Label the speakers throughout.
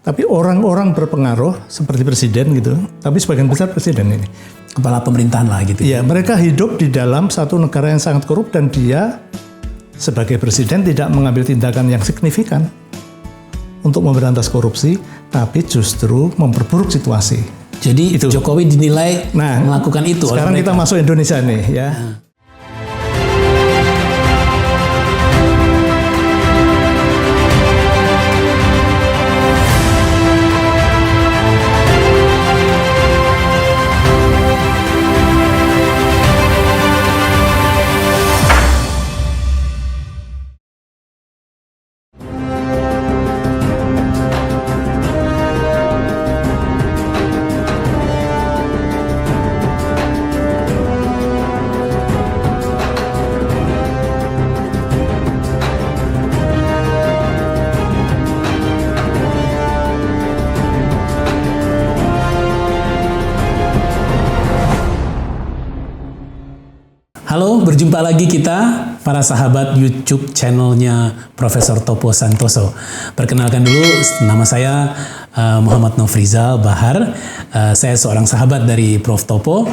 Speaker 1: tapi orang-orang berpengaruh seperti presiden gitu, tapi sebagian besar presiden ini.
Speaker 2: Kepala pemerintahan lah gitu.
Speaker 1: Iya, mereka hidup di dalam satu negara yang sangat korup dan dia sebagai presiden tidak mengambil tindakan yang signifikan untuk memberantas korupsi, tapi justru memperburuk situasi.
Speaker 2: Jadi itu. Jokowi dinilai melakukan itu.
Speaker 1: Sekarang kita masuk Indonesia nih ya.
Speaker 2: Halo, berjumpa lagi kita, para sahabat YouTube channelnya Profesor Topo Santoso. Perkenalkan dulu, nama saya Muhammad Nofrizal Bahar. Saya seorang sahabat dari Prof. Topo.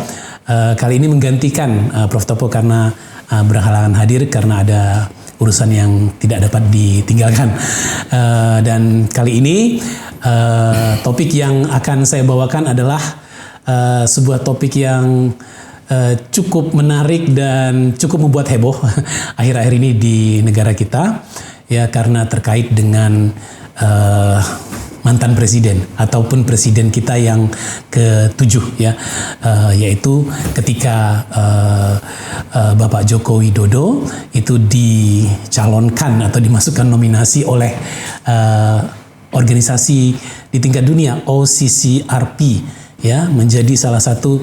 Speaker 2: Kali ini menggantikan Prof. Topo karena berhalangan hadir karena ada urusan yang tidak dapat ditinggalkan. Dan kali ini topik yang akan saya bawakan adalah sebuah topik yang cukup menarik dan cukup membuat heboh akhir-akhir ini di negara kita, ya, karena terkait dengan mantan presiden ataupun presiden kita yang ke-7 ya, yaitu ketika Bapak Joko Widodo itu dicalonkan atau dimasukkan nominasi oleh organisasi di tingkat dunia OCCRP, ya, menjadi salah satu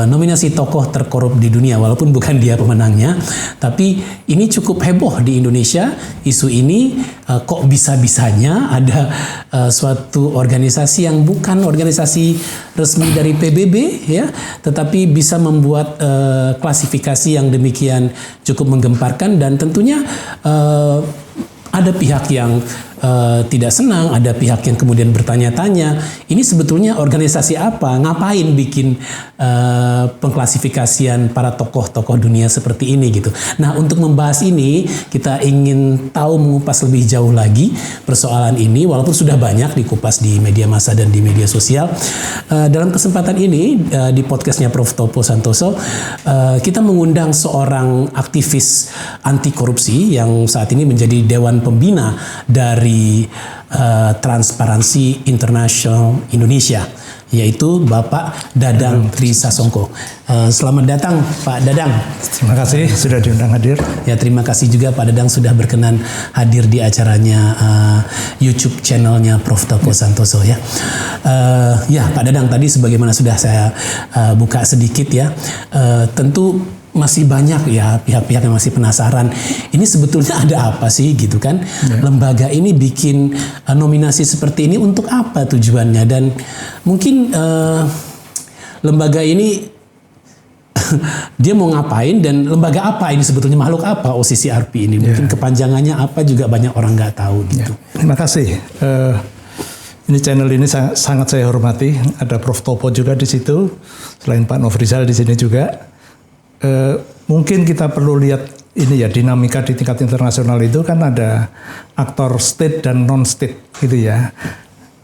Speaker 2: nominasi tokoh terkorup di dunia, walaupun bukan dia pemenangnya. Tapi ini cukup heboh di Indonesia. Isu ini kok bisa-bisanya ada suatu organisasi yang bukan organisasi resmi dari PBB, ya, tetapi bisa membuat klasifikasi yang demikian cukup menggemparkan, dan tentunya ada pihak yang tidak senang, ada pihak yang kemudian bertanya-tanya, ini sebetulnya organisasi apa? Ngapain bikin pengklasifikasian para tokoh-tokoh dunia seperti ini gitu. Nah, untuk membahas ini, kita ingin tahu, mengupas lebih jauh lagi persoalan ini, walaupun sudah banyak dikupas di media massa dan di media sosial. Dalam kesempatan ini, di podcastnya Prof. Topo Santoso, kita mengundang seorang aktivis anti korupsi yang saat ini menjadi Dewan Pembina dari Transparansi International Indonesia, yaitu Bapak Dadang Trisasongko. Selamat datang Pak Dadang.
Speaker 1: Terima kasih sudah diundang hadir.
Speaker 2: Ya, terima kasih juga Pak Dadang sudah berkenan hadir di acaranya YouTube channelnya Prof. Topo Santoso ya. Ya Pak Dadang, tadi sebagaimana sudah saya buka sedikit ya, tentu masih banyak ya pihak-pihak yang masih penasaran, ini sebetulnya ada apa sih gitu kan, ya. Lembaga ini bikin nominasi seperti ini untuk apa tujuannya, dan mungkin lembaga ini dia mau ngapain, dan lembaga apa ini sebetulnya, makhluk apa OCCRP ini, mungkin kepanjangannya apa juga banyak orang nggak tahu gitu.
Speaker 1: Ya. Terima kasih. Ini channel ini sangat saya hormati, ada Prof. Topo juga di situ, selain Pak Nofrizal di sini juga. Mungkin kita perlu lihat ini ya, dinamika di tingkat internasional itu kan ada aktor state dan non-state gitu ya.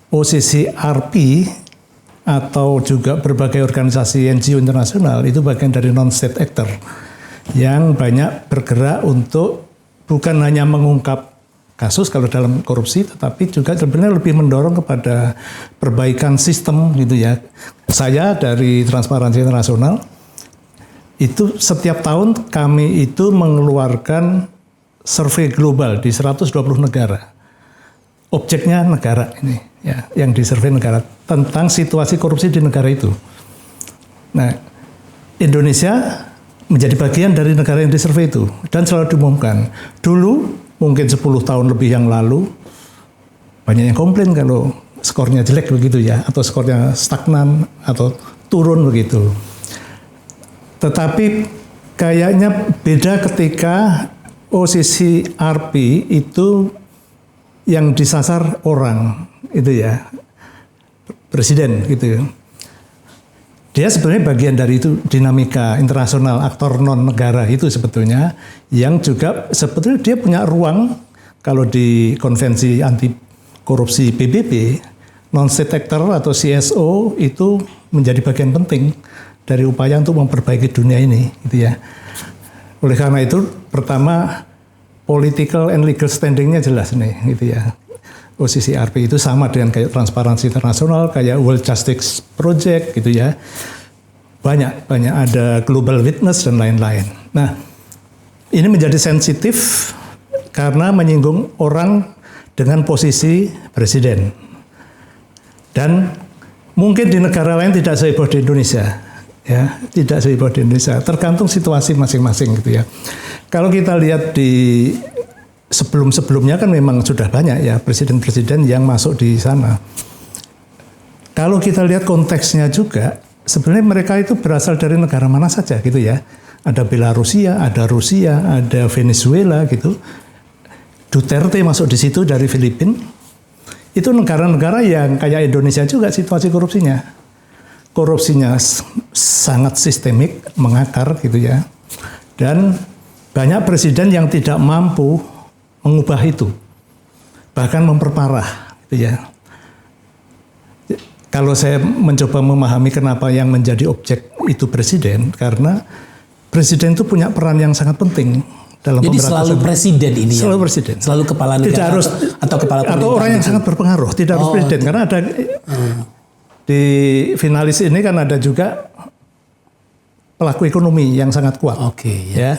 Speaker 1: OCCRP atau juga berbagai organisasi NGO internasional itu bagian dari non-state actor yang banyak bergerak untuk bukan hanya mengungkap kasus kalau dalam korupsi, tetapi juga sebenarnya lebih mendorong kepada perbaikan sistem gitu ya. Saya dari Transparansi Internasional itu setiap tahun kami itu mengeluarkan survei global di 120 negara. Objeknya negara ini ya, yang disurvei negara tentang situasi korupsi di negara itu. Nah, Indonesia menjadi bagian dari negara yang disurvei itu dan selalu diumumkan. Dulu mungkin 10 tahun lebih yang lalu banyak yang komplain kalau skornya jelek begitu ya, atau skornya stagnan atau turun begitu. Tetapi kayaknya beda ketika OCCRP itu yang disasar orang, itu ya, presiden gitu. Dia sebenarnya bagian dari itu dinamika internasional, aktor non negara itu sebetulnya, yang juga sebetulnya dia punya ruang kalau di konvensi anti korupsi PBB, non state actor atau CSO itu menjadi bagian penting dari upaya untuk memperbaiki dunia ini, gitu ya. Oleh karena itu, pertama political and legal standingnya jelas nih, gitu ya. OCCRP itu sama dengan kayak Transparansi Internasional, kayak World Justice Project gitu ya. Banyak ada Global Witness dan lain-lain. Nah, ini menjadi sensitif karena menyinggung orang dengan posisi presiden. Dan mungkin di negara lain tidak seheboh di Indonesia. Ya, tidak seheboh di Indonesia. Tergantung situasi masing-masing gitu ya. Kalau kita lihat di sebelum-sebelumnya kan memang sudah banyak ya presiden-presiden yang masuk di sana. Kalau kita lihat konteksnya juga, sebenarnya mereka itu berasal dari negara mana saja gitu ya. Ada Belarusia, ada Rusia, ada Venezuela gitu. Duterte masuk di situ dari Filipina. Itu negara-negara yang kayak Indonesia juga situasi korupsinya. Korupsinya sangat sistemik, mengakar gitu ya. Dan banyak presiden yang tidak mampu mengubah itu, bahkan memperparah, gitu ya. Kalau saya mencoba memahami kenapa yang menjadi objek itu presiden, karena presiden itu punya peran yang sangat penting dalam
Speaker 2: jadi selalu presiden ini,
Speaker 1: selalu presiden,
Speaker 2: selalu kepala negara,
Speaker 1: tidak harus
Speaker 2: atau kepala pemerintahan,
Speaker 1: atau orang yang sangat berpengaruh, tidak harus presiden, karena ada di finalis ini kan ada juga pelaku ekonomi yang sangat kuat, ya.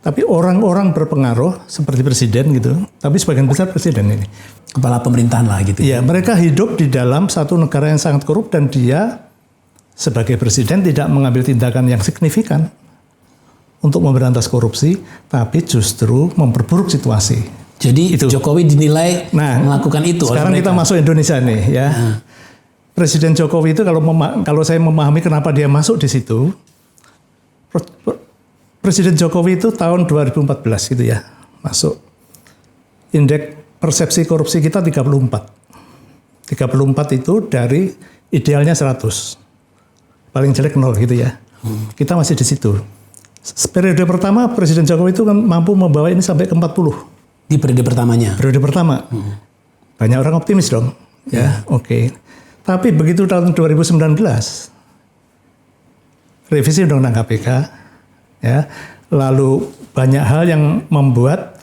Speaker 1: Tapi orang-orang berpengaruh seperti presiden gitu, tapi sebagian besar presiden ini.
Speaker 2: Kepala pemerintahan lah gitu.
Speaker 1: Iya, mereka hidup di dalam satu negara yang sangat korup dan dia sebagai presiden tidak mengambil tindakan yang signifikan untuk memberantas korupsi, tapi justru memperburuk situasi.
Speaker 2: Jadi itu Jokowi dinilai melakukan itu.
Speaker 1: Sekarang kita masuk Indonesia nih ya. Presiden Jokowi itu kalau saya memahami kenapa dia masuk di situ, Presiden Jokowi itu tahun 2014 gitu ya, masuk. Indeks persepsi korupsi kita 34. 34 itu dari idealnya 100. Paling jelek 0 gitu ya. Kita masih di situ. Periode pertama Presiden Jokowi itu kan mampu membawa ini sampai ke 40.
Speaker 2: Di periode pertamanya?
Speaker 1: Periode pertama. Banyak orang optimis dong. Ya, oke. Tapi begitu tahun 2019, revisi Undang-Undang KPK, ya, lalu banyak hal yang membuat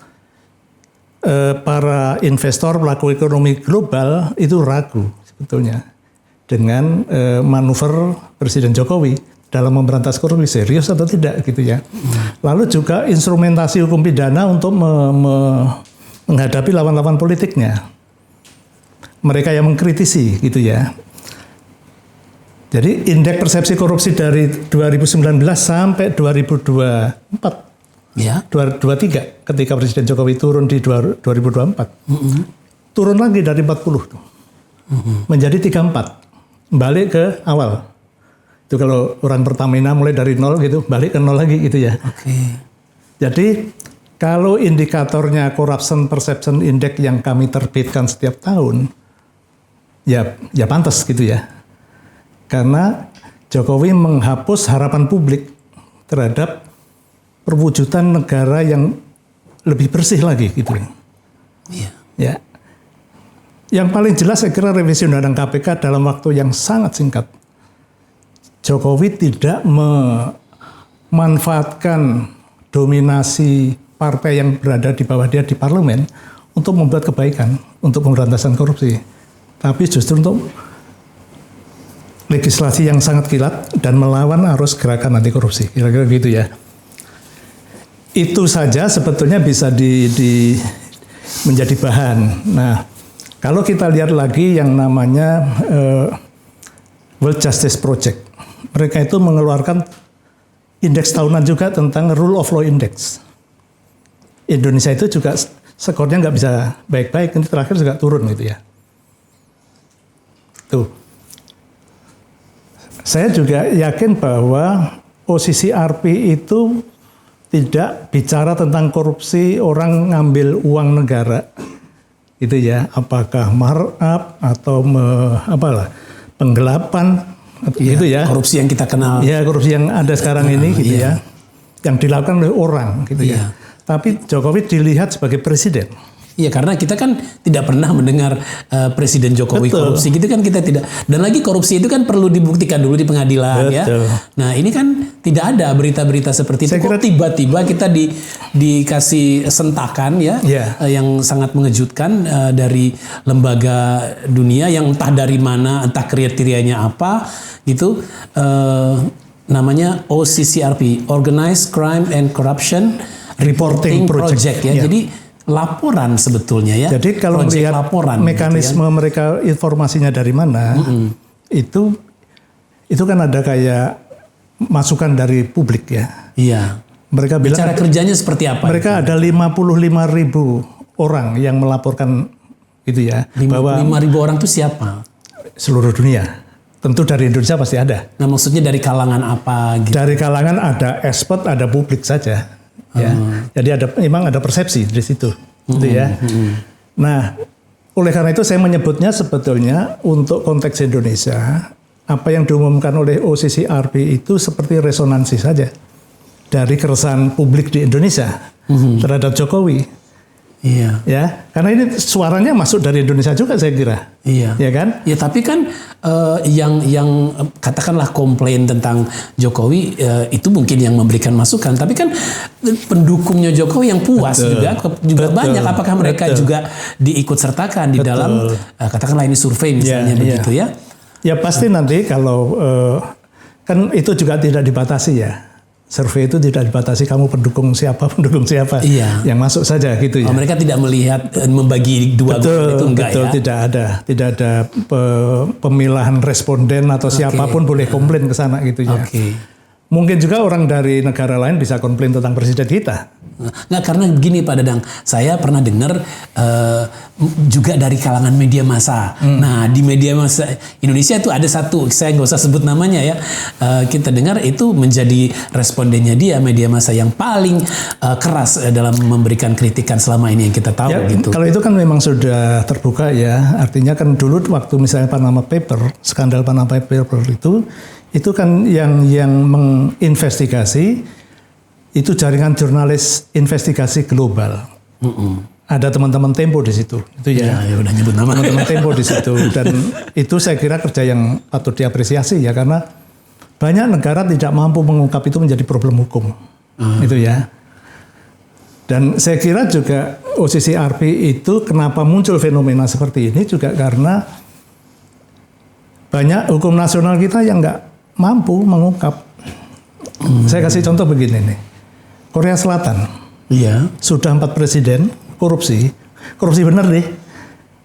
Speaker 1: para investor pelaku ekonomi global itu ragu sebetulnya dengan manuver Presiden Jokowi dalam memberantas korupsi, serius atau tidak gitu ya. Lalu juga instrumentasi hukum pidana untuk menghadapi lawan-lawan politiknya. Mereka yang mengkritisi gitu ya. Jadi indeks persepsi korupsi dari 2019 sampai 2024, ya, 2023 ketika Presiden Jokowi turun di 2024, turun lagi dari 40 tuh, menjadi 34, balik ke awal. Itu kalau orang Pertamina mulai dari 0 gitu, balik ke 0 lagi gitu ya. Jadi kalau indikatornya Corruption Perception Index yang kami terbitkan setiap tahun, ya pantas gitu ya. Karena Jokowi menghapus harapan publik terhadap perwujudan negara yang lebih bersih lagi gitu.
Speaker 2: Iya.
Speaker 1: Ya. Yang paling jelas saya kira revisi Undang-Undang KPK dalam waktu yang sangat singkat. Jokowi tidak memanfaatkan dominasi partai yang berada di bawah dia di parlemen untuk membuat kebaikan untuk pemberantasan korupsi. Tapi justru untuk legislasi yang sangat kilat dan melawan arus gerakan anti korupsi, kira-kira gitu ya. Itu saja sebetulnya bisa menjadi bahan. Nah, kalau kita lihat lagi yang namanya World Justice Project, mereka itu mengeluarkan indeks tahunan juga tentang Rule of Law Index. Indonesia itu juga skornya nggak bisa baik-baik, nanti terakhir juga turun gitu ya. Tuh. Saya juga yakin bahwa OCCRP itu tidak bicara tentang korupsi orang ngambil uang negara gitu ya. Apakah markup atau penggelapan gitu ya.
Speaker 2: Korupsi yang kita kenal.
Speaker 1: Ya, korupsi yang ada sekarang ini gitu ya. Yang dilakukan oleh orang gitu ya. Tapi Jokowi dilihat sebagai presiden.
Speaker 2: Iya, karena kita kan tidak pernah mendengar Presiden Jokowi korupsi gitu kan, kita tidak. Dan lagi korupsi itu kan perlu dibuktikan dulu di pengadilan. Ya. Nah ini kan tidak ada berita-berita seperti itu. Kok tiba-tiba kita dikasih sentakan ya, yang sangat mengejutkan dari lembaga dunia yang entah dari mana, entah kriterianya apa gitu. Namanya OCCRP, Organized Crime and Corruption Reporting Project ya. Jadi laporan sebetulnya ya.
Speaker 1: Jadi kalau melihat mekanisme gitu ya, mereka informasinya dari mana, itu kan ada kayak masukan dari publik ya.
Speaker 2: Iya.
Speaker 1: Mereka bilang
Speaker 2: cara kerjanya seperti apa?
Speaker 1: Mereka ada 55.000 orang yang melaporkan gitu ya.
Speaker 2: 5.000 orang itu siapa?
Speaker 1: Seluruh dunia. Tentu dari Indonesia pasti ada.
Speaker 2: Nah maksudnya dari kalangan apa? Gitu?
Speaker 1: Dari kalangan ada expert, ada publik saja. Ya, jadi memang ada persepsi di situ, gitu ya. Nah, oleh karena itu saya menyebutnya sebetulnya untuk konteks Indonesia, apa yang diumumkan oleh OCCRP itu seperti resonansi saja dari keresahan publik di Indonesia terhadap Jokowi.
Speaker 2: Iya.
Speaker 1: Ya, karena ini suaranya masuk dari Indonesia juga saya kira.
Speaker 2: Iya.
Speaker 1: Ya kan?
Speaker 2: Ya tapi kan yang katakanlah komplain tentang Jokowi itu mungkin yang memberikan masukan, tapi kan pendukungnya Jokowi yang puas juga banyak. Apakah mereka juga diikut sertakan di dalam katakanlah ini survei misalnya begitu ya?
Speaker 1: Ya pasti nanti kalau kan itu juga tidak dibatasi ya. Survei itu tidak dibatasi kamu pendukung siapa yang masuk saja gitu ya.
Speaker 2: Mereka tidak melihat membagi dua grup itu enggak ya.
Speaker 1: Tidak ada pemilahan responden atau siapapun boleh komplain ke sana gitu ya. Mungkin juga orang dari negara lain bisa komplain tentang presiden kita.
Speaker 2: Nggak, karena begini Pak Dadang, saya pernah dengar juga dari kalangan media massa. Nah di media massa Indonesia itu ada satu, saya nggak usah sebut namanya ya, kita dengar itu menjadi respondennya dia, media massa yang paling keras dalam memberikan kritikan selama ini yang kita tahu ya, gitu.
Speaker 1: Kalau itu kan memang sudah terbuka ya, artinya kan dulu waktu misalnya Panama Paper, skandal Panama Paper itu kan yang menginvestigasi itu jaringan jurnalis investigasi global. Ada teman-teman Tempo di situ, itu ya.
Speaker 2: Ya udah nyebut nama.
Speaker 1: Teman-teman Tempo di situ, dan itu saya kira kerja yang patut diapresiasi ya, karena banyak negara tidak mampu mengungkap itu menjadi problem hukum, itu ya. Dan saya kira juga OCCRP itu kenapa muncul fenomena seperti ini juga karena banyak hukum nasional kita yang nggak mampu mengungkap. Saya kasih contoh begini nih. Korea Selatan, sudah 4 presiden korupsi bener deh,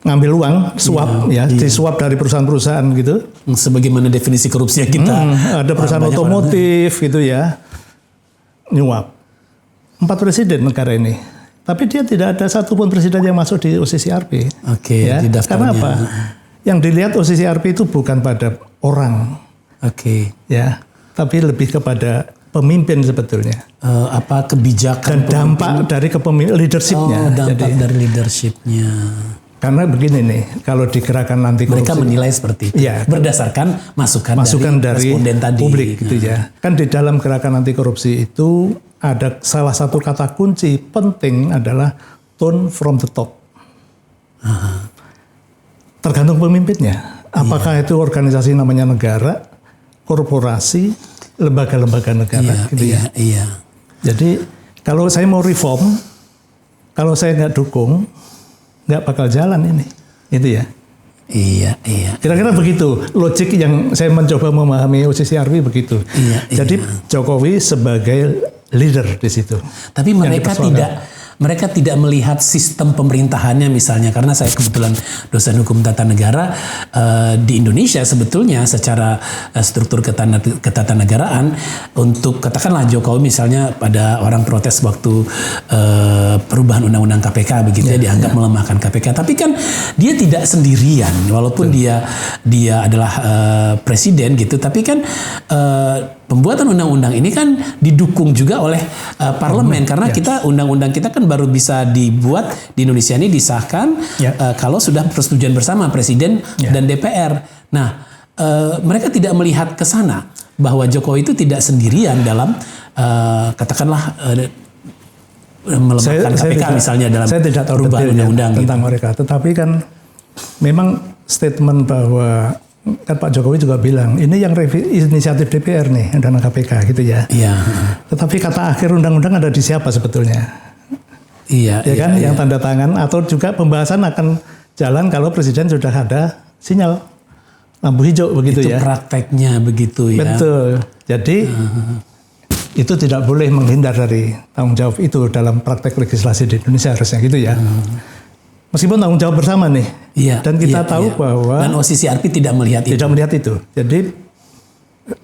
Speaker 1: ngambil uang, suap disuap dari perusahaan-perusahaan gitu.
Speaker 2: Sebagaimana definisi korupsi yang kita.
Speaker 1: Ada perusahaan otomotif gitu ya, nyuap. 4 presiden negara ini, tapi dia tidak ada satupun presiden yang masuk di OCCRP.
Speaker 2: Ya.
Speaker 1: Karena apa? Yang dilihat OCCRP itu bukan pada orang, ya, tapi lebih kepada pemimpin sebetulnya.
Speaker 2: Apa kebijakan
Speaker 1: dan dampak dari leadershipnya.
Speaker 2: Dampak dari leadershipnya.
Speaker 1: Karena begini nih, kalau di gerakan anti korupsi,
Speaker 2: mereka menilai seperti itu, ya, berdasarkan masukan dari responden tadi,
Speaker 1: publik gitu ya. Kan di dalam gerakan anti korupsi itu ada salah satu kata kunci penting adalah tone from the top. Tergantung pemimpinnya. Apakah itu organisasi namanya negara, korporasi, lembaga-lembaga negara gitu ya. Jadi kalau saya mau reform, kalau saya nggak dukung, nggak bakal jalan ini, itu ya. Kira-kira begitu logik yang saya mencoba memahami OCCRP begitu. Jadi Jokowi sebagai leader di situ.
Speaker 2: Tapi mereka tidak melihat sistem pemerintahannya misalnya, karena saya kebetulan dosen hukum tata negara di Indonesia. Sebetulnya secara struktur ketatanegaraan, untuk katakanlah Jokowi misalnya pada orang protes waktu perubahan undang-undang KPK begitu dianggap melemahkan KPK, tapi kan dia tidak sendirian walaupun dia adalah presiden gitu, tapi kan pembuatan undang-undang ini kan didukung juga oleh parlemen karena kita undang-undang kita kan baru bisa dibuat di Indonesia ini disahkan kalau sudah persetujuan bersama Presiden dan DPR. Nah, mereka tidak melihat ke sana bahwa Jokowi itu tidak sendirian dalam katakanlah melemahkan KPK misalnya dalam perubahan undang-undang
Speaker 1: tentang mereka. Tetapi kan memang statement bahwa kan Pak Jokowi juga bilang ini yang inisiatif DPR nih undang-undang KPK gitu ya.
Speaker 2: Iya.
Speaker 1: Tetapi kata akhir undang-undang ada di siapa sebetulnya?
Speaker 2: Iya.
Speaker 1: Ya kan yang tanda tangan atau juga pembahasan akan jalan kalau Presiden sudah ada sinyal lampu hijau begitu
Speaker 2: itu
Speaker 1: ya.
Speaker 2: Prakteknya begitu ya.
Speaker 1: Betul. Jadi itu tidak boleh menghindar dari tanggung jawab itu dalam praktek legislasi di Indonesia harusnya gitu ya. Meskipun tanggung jawab bersama nih.
Speaker 2: Iya,
Speaker 1: dan kita tahu bahwa
Speaker 2: dan OCCRP tidak melihat itu.
Speaker 1: Tidak melihat itu. Jadi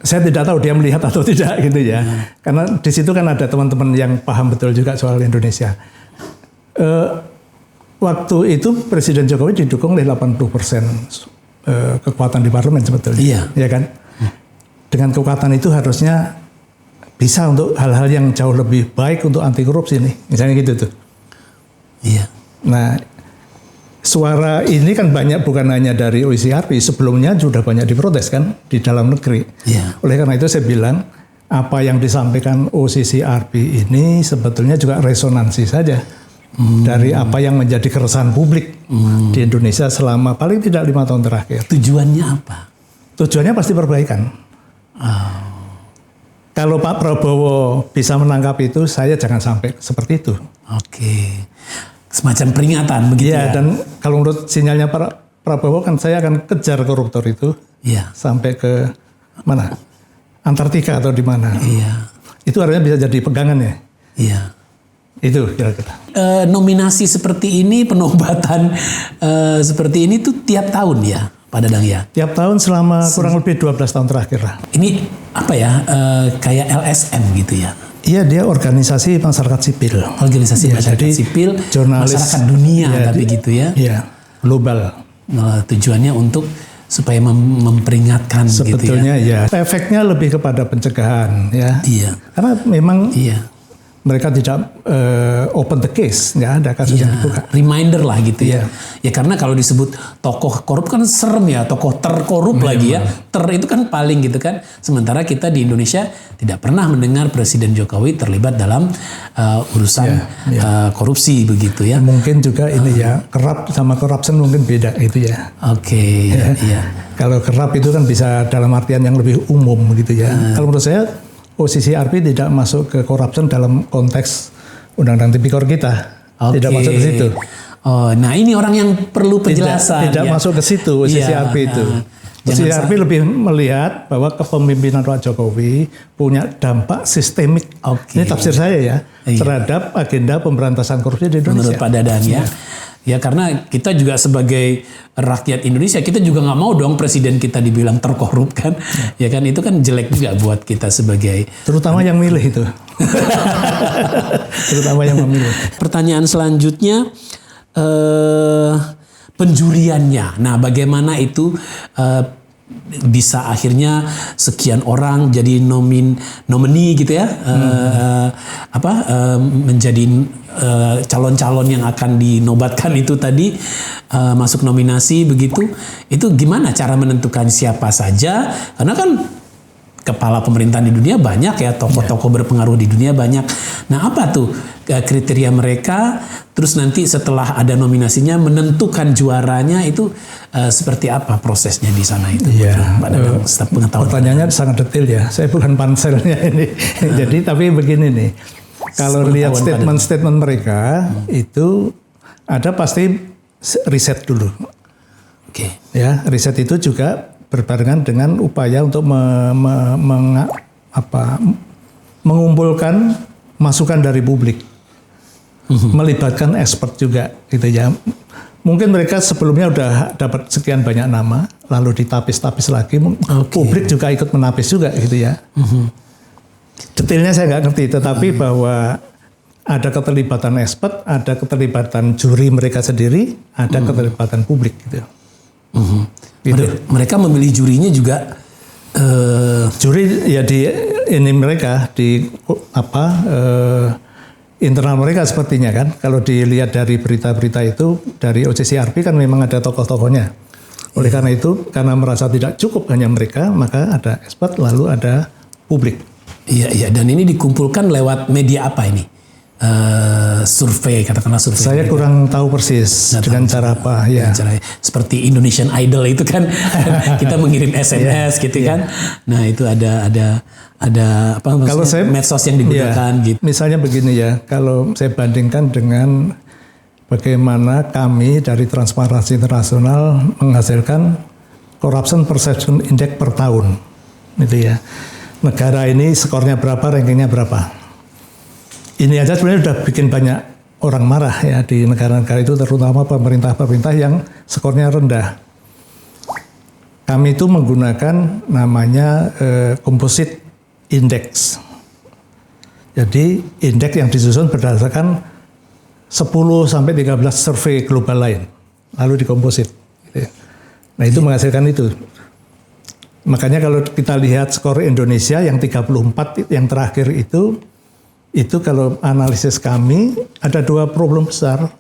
Speaker 1: saya tidak tahu dia melihat atau tidak gitu ya. Karena di situ kan ada teman-teman yang paham betul juga soal Indonesia. Waktu itu Presiden Jokowi didukung oleh 80% kekuatan di parlemen sebetulnya.
Speaker 2: Iya.
Speaker 1: Ya kan? Dengan kekuatan itu harusnya bisa untuk hal-hal yang jauh lebih baik untuk anti korupsi nih. Misalnya gitu tuh.
Speaker 2: Iya.
Speaker 1: Nah, suara ini kan banyak bukan hanya dari OCCRP, sebelumnya sudah banyak diprotes kan di dalam negeri.
Speaker 2: Yeah.
Speaker 1: Oleh karena itu saya bilang apa yang disampaikan OCCRP ini sebetulnya juga resonansi saja dari apa yang menjadi keresahan publik di Indonesia selama paling tidak 5 tahun terakhir.
Speaker 2: Tujuannya apa?
Speaker 1: Tujuannya pasti perbaikan. Kalau Pak Prabowo bisa menangkap itu, saya jangan sampai seperti itu.
Speaker 2: Oke. Semacam peringatan begitu ya.
Speaker 1: Dan kalau menurut sinyalnya Pak Prabowo kan saya akan kejar koruptor itu sampai ke mana? Antartika atau di mana?
Speaker 2: Iya.
Speaker 1: Itu artinya bisa jadi pegangan ya.
Speaker 2: Iya.
Speaker 1: Itu kira-kira.
Speaker 2: Nominasi seperti ini, penobatan seperti ini tuh tiap tahun ya, Pak Dadang ya?
Speaker 1: Tiap tahun selama kurang lebih 12 tahun terakhir lah.
Speaker 2: Ini apa ya, kayak LSM gitu ya?
Speaker 1: Iya, dia organisasi masyarakat sipil.
Speaker 2: Organisasi masyarakat sipil,
Speaker 1: jurnalis,
Speaker 2: masyarakat dunia tapi gitu ya?
Speaker 1: Iya, global.
Speaker 2: Tujuannya untuk supaya memperingatkan
Speaker 1: sebetulnya
Speaker 2: gitu ya?
Speaker 1: Ya. Efeknya lebih kepada pencegahan ya.
Speaker 2: Iya.
Speaker 1: Karena memang mereka tidak open the case, nggak ada kasus yang dibuka.
Speaker 2: Reminder lah gitu ya. Ya karena kalau disebut tokoh korup kan serem ya, tokoh terkorup lagi ya. Ter itu kan paling gitu kan. Sementara kita di Indonesia tidak pernah mendengar Presiden Jokowi terlibat dalam urusan korupsi begitu ya.
Speaker 1: Mungkin juga ini ya, kerap sama corruption mungkin beda itu ya.
Speaker 2: Oke. Iya.
Speaker 1: Kalau kerap itu kan bisa dalam artian yang lebih umum gitu ya. Kalau menurut saya OCCRP tidak masuk ke corruption dalam konteks Undang-Undang Tipikor kita. Tidak masuk ke situ.
Speaker 2: Oh, nah ini orang yang perlu penjelasan.
Speaker 1: Tidak masuk ke situ OCCRP itu. OCCRP lebih melihat bahwa kepemimpinan Pak Jokowi punya dampak sistemik. Ini tafsir saya ya. Terhadap agenda pemberantasan korupsi di Indonesia.
Speaker 2: Menurut Pak Dadang ya. Ya karena kita juga sebagai rakyat Indonesia, kita juga nggak mau dong presiden kita dibilang terkorup kan. Ya kan itu kan jelek juga buat kita sebagai.
Speaker 1: Terutama yang milih itu. Terutama yang memilih.
Speaker 2: Pertanyaan selanjutnya, penjuriannya. Nah bagaimana itu bisa akhirnya sekian orang jadi nomini gitu ya, menjadi calon-calon yang akan dinobatkan itu tadi masuk nominasi begitu. Itu gimana cara menentukan siapa saja? Karena kan kepala pemerintahan di dunia banyak ya, tokoh-tokoh berpengaruh di dunia banyak. Nah apa tuh kriteria mereka? Terus nanti setelah ada nominasinya menentukan juaranya itu seperti apa prosesnya di sana itu?
Speaker 1: Ya,
Speaker 2: pengetahuan.
Speaker 1: Pertanyaannya sangat detail ya. Saya bukan panselnya ini. Jadi tapi begini nih. Kalau lihat statement-statement mereka itu ada pasti riset dulu.
Speaker 2: Oke.
Speaker 1: Ya, riset itu juga berbarengan dengan upaya untuk mengumpulkan masukan dari publik, melibatkan expert juga, gitu ya. Mungkin mereka sebelumnya udah dapat sekian banyak nama, lalu ditapis-tapis lagi, publik juga ikut menapis juga, gitu ya. Detailnya saya nggak ngerti, tetapi bahwa ada keterlibatan expert, ada keterlibatan juri mereka sendiri, ada keterlibatan publik, gitu.
Speaker 2: Gitu. Mereka memilih jurinya juga
Speaker 1: Juri ya di ini mereka di internal mereka sepertinya kan. Kalau dilihat dari berita-berita itu dari OCCRP kan memang ada tokoh-tokohnya. Oleh karena itu, karena merasa tidak cukup hanya mereka, maka ada expert lalu ada publik.
Speaker 2: Iya, dan ini dikumpulkan lewat media apa ini? Survei, katakanlah survei.
Speaker 1: Saya kurang tahu persis dengan cara apa. Ya.
Speaker 2: Cara, seperti Indonesian Idol itu kan, kita mengirim SMS gitu kan. Nah itu ada apa? Kalau saya medsos yang digunakan gitu.
Speaker 1: Misalnya begini ya, kalau saya bandingkan dengan bagaimana kami dari Transparansi Internasional menghasilkan Corruption Perception Index per tahun, gitu ya. Negara ini skornya berapa, rankingnya berapa. Ini aja sebenarnya sudah bikin banyak orang marah ya di negara-negara itu, terutama pemerintah-pemerintah yang skornya rendah. Kami itu menggunakan namanya composite index. Jadi indeks yang disusun berdasarkan 10 sampai 13 survei global lain, lalu dikomposit. Nah itu menghasilkan itu. Makanya kalau kita lihat skor Indonesia yang 34 yang terakhir itu kalau analisis kami ada 2 problem besar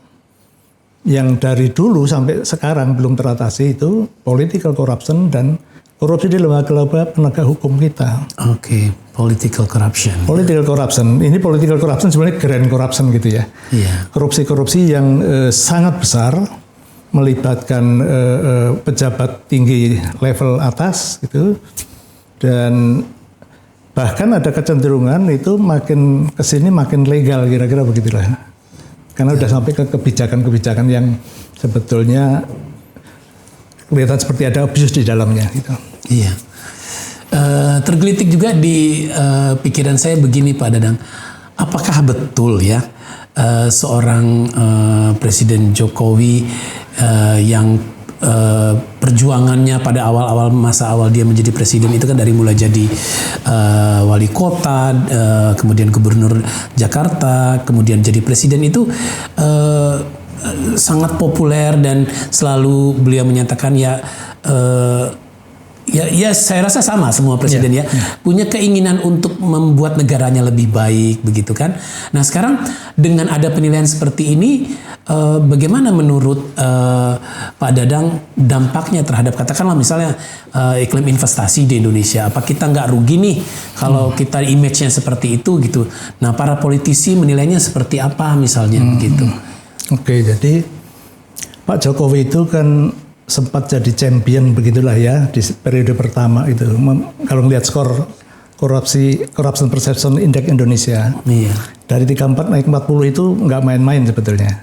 Speaker 1: yang dari dulu sampai sekarang belum teratasi, itu political corruption dan korupsi di lembaga penegak hukum kita.
Speaker 2: Oke, political corruption.
Speaker 1: Political corruption. Ini political corruption sebenarnya grand corruption gitu ya.
Speaker 2: Iya.
Speaker 1: Korupsi-korupsi yang sangat besar melibatkan pejabat tinggi level atas gitu, dan bahkan ada kecenderungan itu makin kesini makin legal, kira-kira begitulah. Karena udah sampai ke kebijakan-kebijakan yang sebetulnya kelihatan seperti ada abuse di dalamnya gitu.
Speaker 2: Iya. Tergelitik juga di pikiran saya begini Pak Dadang. Apakah betul ya seorang Presiden Jokowi yang perjuangannya pada awal-awal masa awal dia menjadi presiden itu kan dari mulai jadi wali kota, kemudian gubernur Jakarta, kemudian jadi presiden itu sangat populer dan selalu beliau menyatakan ya saya rasa sama semua presiden punya keinginan untuk membuat negaranya lebih baik begitu kan. Nah sekarang dengan ada penilaian seperti ini, bagaimana menurut Pak Dadang dampaknya terhadap katakanlah misalnya iklim investasi di Indonesia? Apa kita nggak rugi nih kalau kita image-nya seperti itu gitu? Nah para politisi menilainya seperti apa misalnya begitu?
Speaker 1: Oke, jadi Pak Jokowi itu kan sempat jadi champion begitulah ya di periode pertama itu. Kalau ngelihat skor Corruption Perception Index Indonesia, dari 34 naik 40 itu nggak main-main sebetulnya.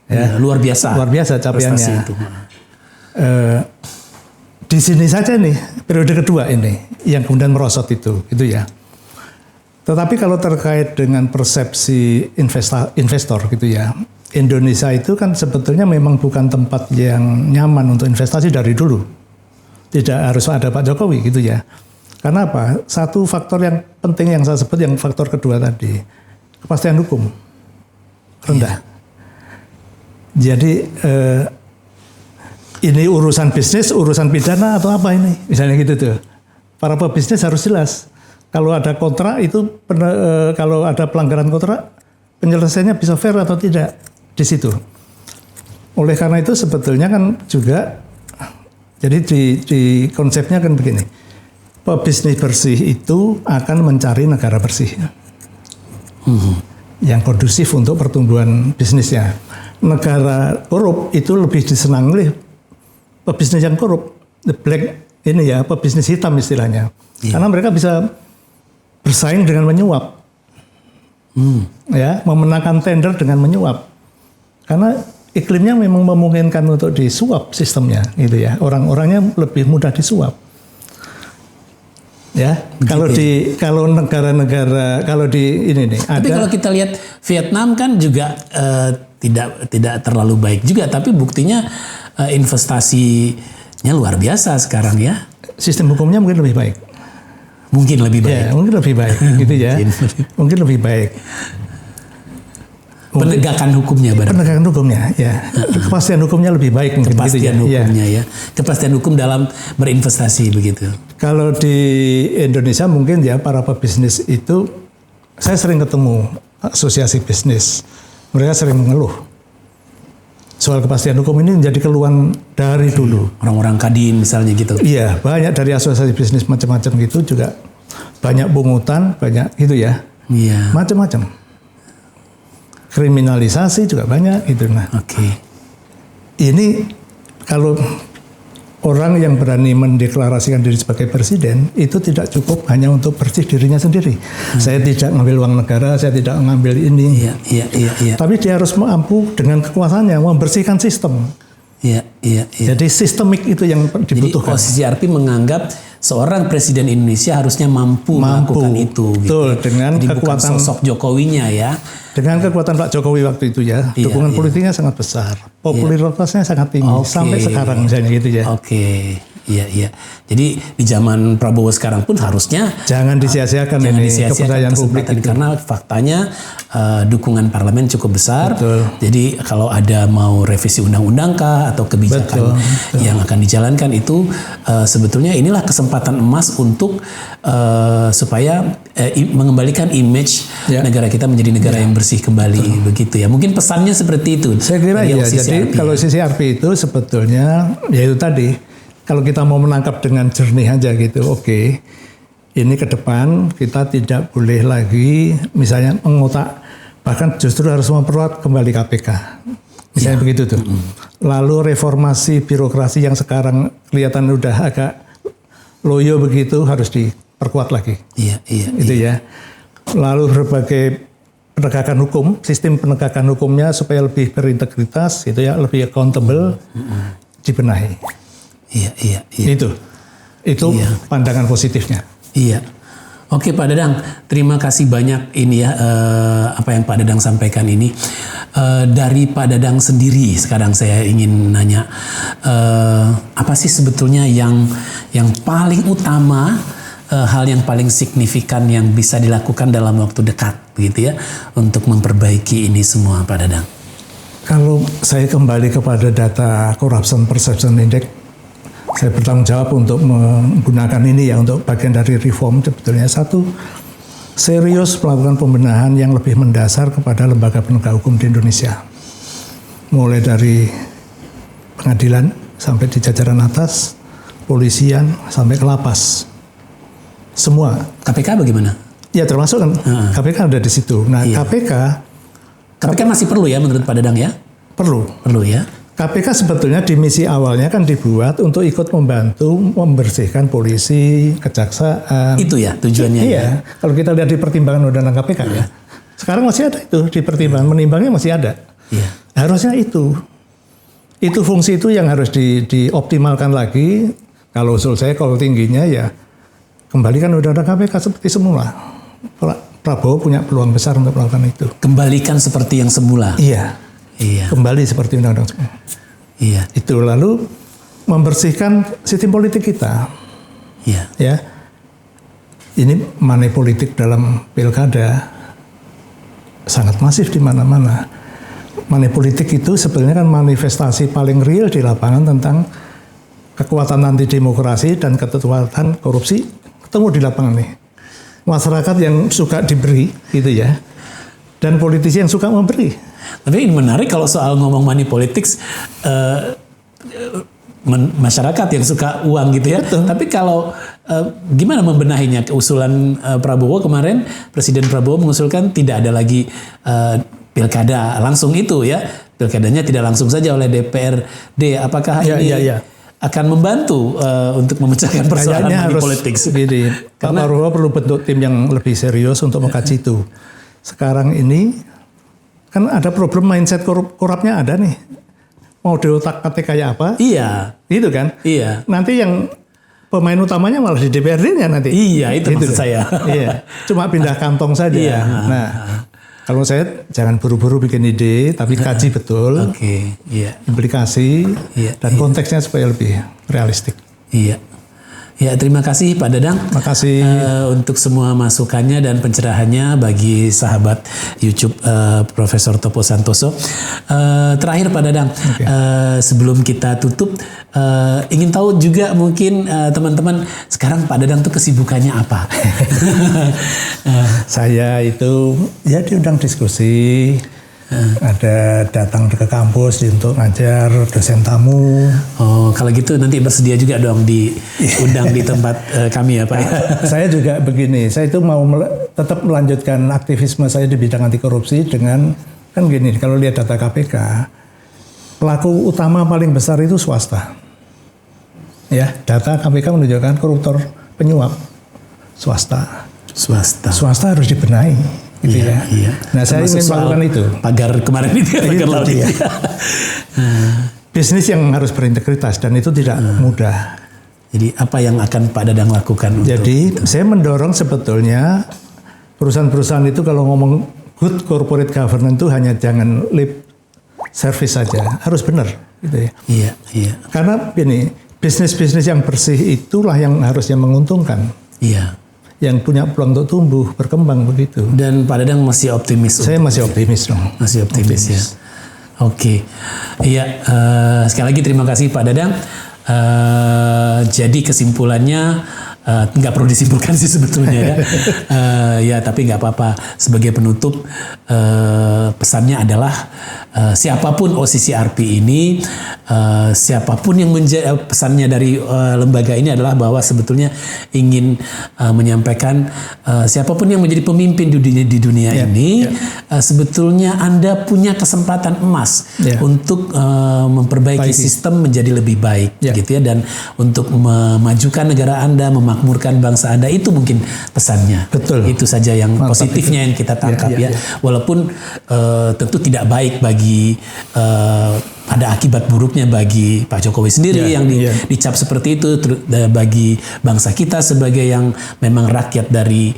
Speaker 1: Ya,
Speaker 2: luar biasa.
Speaker 1: Luar biasa capaiannya. Di sini saja nih periode kedua ini yang kemudian merosot itu ya. Tetapi kalau terkait dengan persepsi investor gitu ya, Indonesia itu kan sebetulnya memang bukan tempat yang nyaman untuk investasi dari dulu. Tidak harus ada Pak Jokowi gitu ya. Karena apa? Satu faktor yang penting yang saya sebut, yang faktor kedua tadi, kepastian hukum rendah. Jadi ini urusan bisnis, urusan pidana atau apa ini? Misalnya gitu tuh. Para pebisnis harus jelas. Kalau ada kontrak itu, kalau ada pelanggaran kontrak, penyelesaiannya bisa fair atau tidak di situ. Oleh karena itu sebetulnya kan juga, jadi di konsepnya kan begini, pebisnis bersih itu akan mencari negara bersih, yang kondusif untuk pertumbuhan bisnisnya. Negara korup itu lebih disenangi oleh pebisnis yang korup, the black ini ya, pebisnis hitam istilahnya, karena mereka bisa bersaing dengan menyuap, ya, memenangkan tender dengan menyuap. Karena iklimnya memang memungkinkan untuk disuap sistemnya, gitu ya. Orang-orangnya lebih mudah disuap. Ya, kalau negara-negara kalau di ini nih.
Speaker 2: Tapi kalau kita lihat Vietnam kan juga tidak terlalu baik juga, tapi buktinya investasinya luar biasa sekarang ya.
Speaker 1: Sistem hukumnya mungkin lebih baik.
Speaker 2: Mungkin lebih baik.
Speaker 1: Ya, mungkin lebih baik, gitu ya. Mungkin lebih baik.
Speaker 2: Penegakan hukumnya barang.
Speaker 1: Penegakan hukumnya, ya. Kepastian hukumnya lebih baik.
Speaker 2: Kepastian
Speaker 1: gitu ya.
Speaker 2: hukumnya ya. Kepastian hukum dalam berinvestasi begitu.
Speaker 1: Kalau di Indonesia mungkin ya para pebisnis itu, saya sering ketemu asosiasi bisnis, mereka sering mengeluh. Soal kepastian hukum ini menjadi keluhan dari dulu.
Speaker 2: Orang-orang Kadin misalnya gitu.
Speaker 1: Iya, banyak dari asosiasi bisnis macam-macam gitu juga. Banyak pungutan, banyak gitu ya.
Speaker 2: Iya.
Speaker 1: Macam-macam. Kriminalisasi juga banyak gitu. Nah,
Speaker 2: Oke.
Speaker 1: ini kalau orang yang berani mendeklarasikan diri sebagai presiden itu tidak cukup hanya untuk bersih dirinya sendiri. Saya tidak ngambil uang negara, saya tidak ngambil ini.
Speaker 2: Iya.
Speaker 1: Tapi dia harus mampu dengan kekuasaannya membersihkan sistem.
Speaker 2: Iya.
Speaker 1: Jadi sistemik itu yang
Speaker 2: Jadi
Speaker 1: dibutuhkan.
Speaker 2: posisi RP menganggap seorang presiden Indonesia harusnya mampu melakukan itu.
Speaker 1: Betul,
Speaker 2: gitu.
Speaker 1: dengan
Speaker 2: Jadi
Speaker 1: kekuatan
Speaker 2: bukan sosok Jokowinya ya.
Speaker 1: Dengan kekuatan Pak Jokowi waktu itu ya, dukungan politiknya sangat besar, popularitasnya sangat tinggi sampai sekarang misalnya gitu ya.
Speaker 2: Oke. Iya. Jadi di zaman Prabowo sekarang pun harusnya
Speaker 1: Jangan disia-siakan ini kepercayaan publik itu.
Speaker 2: karena faktanya dukungan parlemen cukup besar.
Speaker 1: Betul.
Speaker 2: Jadi kalau ada mau revisi undang-undang kah atau kebijakan yang akan dijalankan itu sebetulnya inilah kesempatan emas untuk supaya mengembalikan image negara kita menjadi negara yang bersih kembali begitu ya. Mungkin pesannya seperti itu.
Speaker 1: Saya kira
Speaker 2: dari
Speaker 1: iya.
Speaker 2: sisi
Speaker 1: Jadi
Speaker 2: RP.
Speaker 1: kalau sisi RP itu sebetulnya ya itu tadi. Kalau kita mau menangkap dengan jernih aja gitu, oke. Ini ke depan kita tidak boleh lagi misalnya mengotak, bahkan justru harus memperkuat kembali KPK. Misalnya begitu tuh. Lalu reformasi birokrasi yang sekarang kelihatan udah agak loyo begitu harus diperkuat lagi.
Speaker 2: Iya.
Speaker 1: Itu ya. Lalu berbagai penegakan hukum, sistem penegakan hukumnya supaya lebih berintegritas, itu ya, lebih accountable, dibenahi.
Speaker 2: Iya.
Speaker 1: Itu pandangan positifnya.
Speaker 2: Iya. Oke Pak Dadang, terima kasih banyak ini ya apa yang Pak Dadang sampaikan ini. Dari Pak Dadang sendiri sekarang saya ingin nanya apa sih sebetulnya yang paling utama, hal yang paling signifikan yang bisa dilakukan dalam waktu dekat gitu ya untuk memperbaiki ini semua Pak Dadang.
Speaker 1: Kalau saya kembali kepada data Corruption Perception Index, saya bertanggung jawab untuk menggunakan ini ya untuk bagian dari reform. Sebetulnya satu, serius melakukan pembenahan yang lebih mendasar kepada lembaga penegak hukum di Indonesia. Mulai dari pengadilan sampai di jajaran atas, polisian sampai ke lapas. Semua.
Speaker 2: KPK bagaimana?
Speaker 1: Ya termasuk kan KPK ada di situ. Nah KPK
Speaker 2: masih perlu ya menurut Pak Dadang ya?
Speaker 1: perlu
Speaker 2: ya.
Speaker 1: KPK sebetulnya di misi awalnya kan dibuat untuk ikut membantu membersihkan polisi, kejaksaan.
Speaker 2: Itu ya tujuannya.
Speaker 1: Iya, kalau kita lihat di pertimbangan undang-undang KPK ya. Sekarang masih ada itu di pertimbangan, menimbangnya masih ada.
Speaker 2: Iya.
Speaker 1: Harusnya itu fungsi itu yang harus dioptimalkan lagi. Kalau usul saya kalau tingginya ya kembalikan undang-undang KPK seperti semula. Prabowo punya peluang besar untuk melakukan itu.
Speaker 2: Kembalikan seperti yang semula.
Speaker 1: Iya. Kembali seperti undang-undang semula.
Speaker 2: Iya.
Speaker 1: Itu lalu membersihkan sistem politik kita.
Speaker 2: Iya.
Speaker 1: Ya. Ini money politik dalam pilkada sangat masif di mana-mana. Money politik itu sebenarnya kan manifestasi paling real di lapangan tentang kekuatan anti demokrasi dan kekuatan korupsi ketemu di lapangan nih. Masyarakat yang suka diberi gitu ya. Dan politisi yang suka memberi.
Speaker 2: Tapi ini menarik kalau soal ngomong money politics, masyarakat yang suka uang gitu ya.
Speaker 1: Betul.
Speaker 2: Tapi kalau gimana membenahinya? Usulan Prabowo kemarin, Presiden Prabowo mengusulkan tidak ada lagi pilkada langsung itu ya. Pilkadanya tidak langsung saja oleh DPRD. Apakah ini akan membantu untuk memecahkan persoalan money politics?
Speaker 1: Gini, Pak Prabowo perlu bentuk tim yang lebih serius untuk mengkaji itu. Sekarang ini kan ada problem mindset korupnya ada nih. Mau diotak-atik kayak apa?
Speaker 2: Iya.
Speaker 1: Gitu kan?
Speaker 2: Iya.
Speaker 1: Nanti yang pemain utamanya malah di DPRD-nya nanti.
Speaker 2: Iya, itu
Speaker 1: gitu
Speaker 2: maksud saya.
Speaker 1: Iya. Cuma pindah kantong saja.
Speaker 2: Iya.
Speaker 1: Nah, kalau saya jangan buru-buru bikin ide, tapi kaji betul.
Speaker 2: Oke, iya.
Speaker 1: Implikasi dan konteksnya supaya lebih realistik.
Speaker 2: Iya. Ya, terima kasih Pak Dadang.
Speaker 1: Terima kasih
Speaker 2: untuk semua masukannya dan pencerahannya bagi sahabat YouTube Profesor Topo Santoso. Terakhir Pak Dadang, sebelum kita tutup, ingin tahu juga mungkin teman-teman sekarang Pak Dadang tuh kesibukannya apa?
Speaker 1: Saya itu ya diundang diskusi, ada datang ke kampus untuk ngajar, dosen tamu.
Speaker 2: Oh, kalau gitu nanti bersedia juga dong diundang di tempat kami ya Pak.
Speaker 1: Saya juga begini, saya itu mau tetap melanjutkan aktivisme saya di bidang anti korupsi dengan, kan gini, kalau lihat data KPK, pelaku utama paling besar itu swasta. Ya, data KPK menunjukkan koruptor penyuap swasta. Swasta harus dibenahi. Gitu
Speaker 2: iya,
Speaker 1: ya.
Speaker 2: Iya.
Speaker 1: Nah, saya ingin melakukan itu.
Speaker 2: Pagar kemarin itu, pagar laut itu.
Speaker 1: Bisnis yang harus berintegritas dan itu tidak mudah.
Speaker 2: Jadi apa yang akan Pak Dadang lakukan?
Speaker 1: Jadi saya mendorong sebetulnya perusahaan-perusahaan itu kalau ngomong good corporate governance itu hanya jangan lip service saja, harus benar. Gitu ya.
Speaker 2: Iya, iya.
Speaker 1: Karena ini bisnis-bisnis yang bersih itulah yang harusnya menguntungkan.
Speaker 2: Iya.
Speaker 1: Yang punya peluang untuk tumbuh, berkembang begitu.
Speaker 2: Dan Pak Dadang masih optimis?
Speaker 1: Saya masih optimis dong.
Speaker 2: Masih optimis ya. Oke. Iya, sekali lagi terima kasih Pak Dadang. Jadi kesimpulannya nggak perlu disimpulkan sih sebetulnya ya. Ya tapi nggak apa-apa. Sebagai penutup pesannya adalah siapapun OCCRP ini, siapapun yang menjadi pesannya dari lembaga ini adalah bahwa sebetulnya ingin menyampaikan siapapun yang menjadi pemimpin di dunia ini, sebetulnya Anda punya kesempatan emas untuk memperbaiki sistem menjadi lebih baik, gitu ya, dan untuk memajukan negara Anda, memakmurkan bangsa Anda, itu mungkin pesannya.
Speaker 1: Betul.
Speaker 2: Itu saja yang positifnya yang kita tangkap ya. Walaupun tentu tidak baik bagi ada akibat buruknya bagi Pak Jokowi sendiri yang dicap seperti itu, bagi bangsa kita sebagai yang memang rakyat dari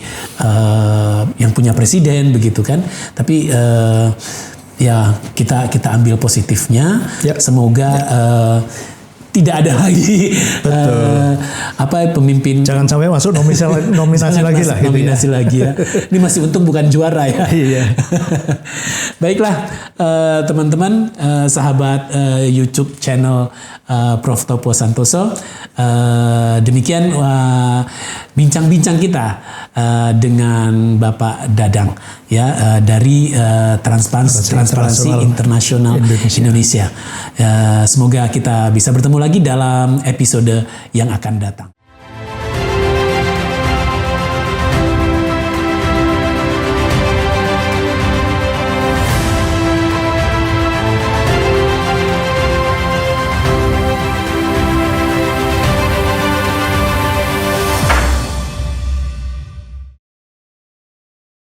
Speaker 2: yang punya presiden begitu kan. Tapi ya kita ambil positifnya. Semoga tidak ada lagi pemimpin.
Speaker 1: Jangan sampai masuk nominasi lagi lah.
Speaker 2: Nominasi lagi ya. Ini masih untung bukan juara ya.
Speaker 1: Iya.
Speaker 2: Baiklah teman-teman, sahabat YouTube channel Prof. Topo Santoso. Demikian bincang-bincang kita dengan Bapak Dadang ya dari Transparansi Internasional Indonesia. Semoga kita bisa bertemu lagi dalam episode yang akan datang.